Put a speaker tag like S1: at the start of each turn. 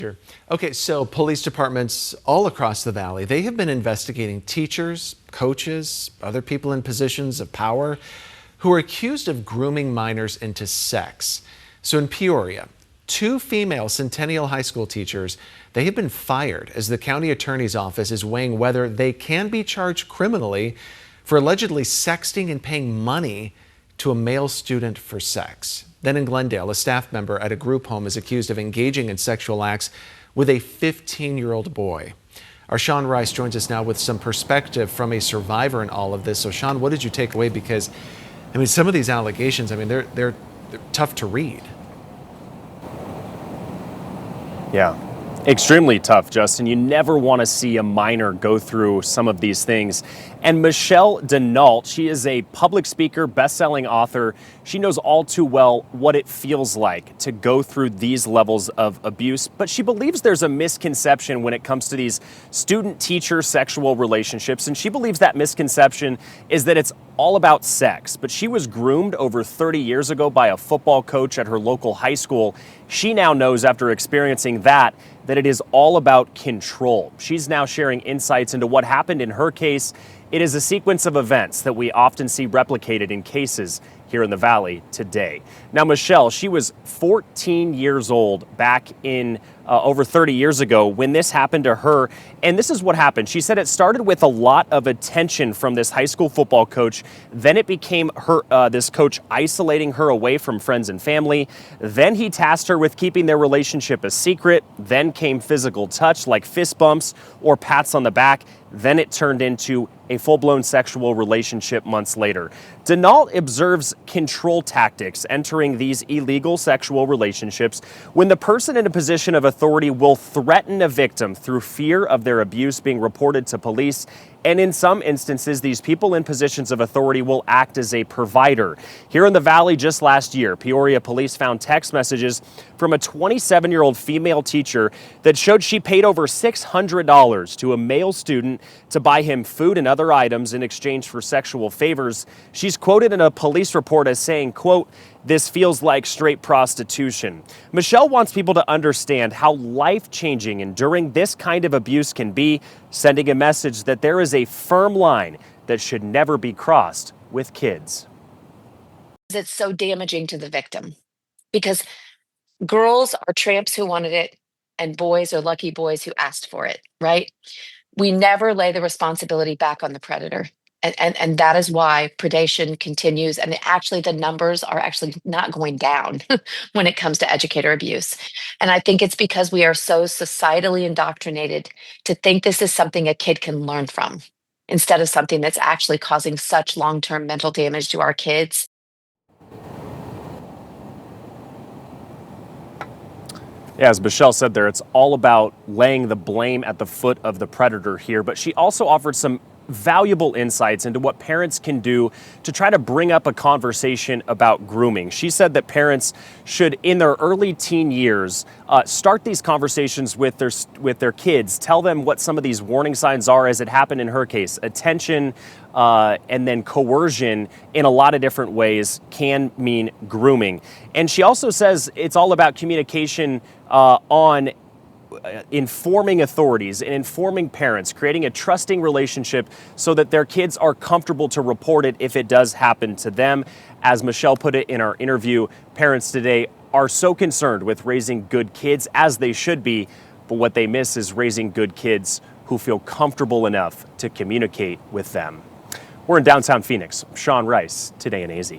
S1: Sure. Okay, so police departments all across the valley, they have been investigating teachers, coaches, other people in positions of power who are accused of grooming minors into sex. So in Peoria, two female Centennial High School teachers, they have been fired as the county attorney's office is weighing whether they can be charged criminally for allegedly sexting and paying money to a male student for sex. Then in Glendale, a staff member at a group home is accused of engaging in sexual acts with a 15-year-old boy. Our Sean Rice joins us now with some perspective from a survivor in all of this. So Sean, what did you take away? Because, I mean, some of these allegations, I mean, they're tough to read.
S2: Yeah, extremely tough, Justin. You never want to see a minor go through some of these things. And Michelle Denault, she is a public speaker, best-selling author. She knows all too well what it feels like to go through these levels of abuse, but she believes there's a misconception when it comes to these student-teacher sexual relationships, and she believes that misconception is that it's all about sex. But she was groomed over 30 years ago by a football coach at her local high school. She now knows, after experiencing that it is all about control. She's now sharing insights into what happened in her case. It is a sequence of events that we often see replicated in cases here in the Valley today. Now, Michelle, she was 14 years old back in over 30 years ago when this happened to her. And this is what happened. She said it started with a lot of attention from this high school football coach. Then it became this coach isolating her away from friends and family. Then he tasked her with keeping their relationship a secret. Then came physical touch like fist bumps or pats on the back. Then it turned into a full-blown sexual relationship months later. Denault observes control tactics entering these illegal sexual relationships when the person in a position of authority will threaten a victim through fear of their abuse being reported to police. And in some instances, these people in positions of authority will act as a provider. Here in the Valley just last year, Peoria police found text messages from a 27-year-old female teacher that showed she paid over $600 to a male student to buy him food and other items in exchange for sexual favors. She's quoted in a police report as saying, quote, "This feels like straight prostitution." Michelle wants people to understand how life-changing enduring this kind of abuse can be, sending a message that there is a firm line that should never be crossed with kids.
S3: It's so damaging to the victim because girls are tramps who wanted it and boys are lucky boys who asked for it, right? We never lay the responsibility back on the predator. And that is why predation continues. And actually, the numbers are actually not going down when it comes to educator abuse. And I think it's because we are so societally indoctrinated to think this is something a kid can learn from instead of something that's actually causing such long-term mental damage to our kids.
S2: Yeah, as Michelle said there, it's all about laying the blame at the foot of the predator here. But she also offered some valuable insights into what parents can do to try to bring up a conversation about grooming. She said that parents should, in their early teen years, start these conversations with their kids, tell them what some of these warning signs are, as it happened in her case. Attention and then coercion in a lot of different ways can mean grooming. And she also says it's all about communication on informing authorities and informing parents, creating a trusting relationship so that their kids are comfortable to report it if it does happen to them. As Michelle put it in our interview, parents today are so concerned with raising good kids, as they should be, but what they miss is raising good kids who feel comfortable enough to communicate with them. We're in downtown Phoenix. Sean Rice, Today in AZ.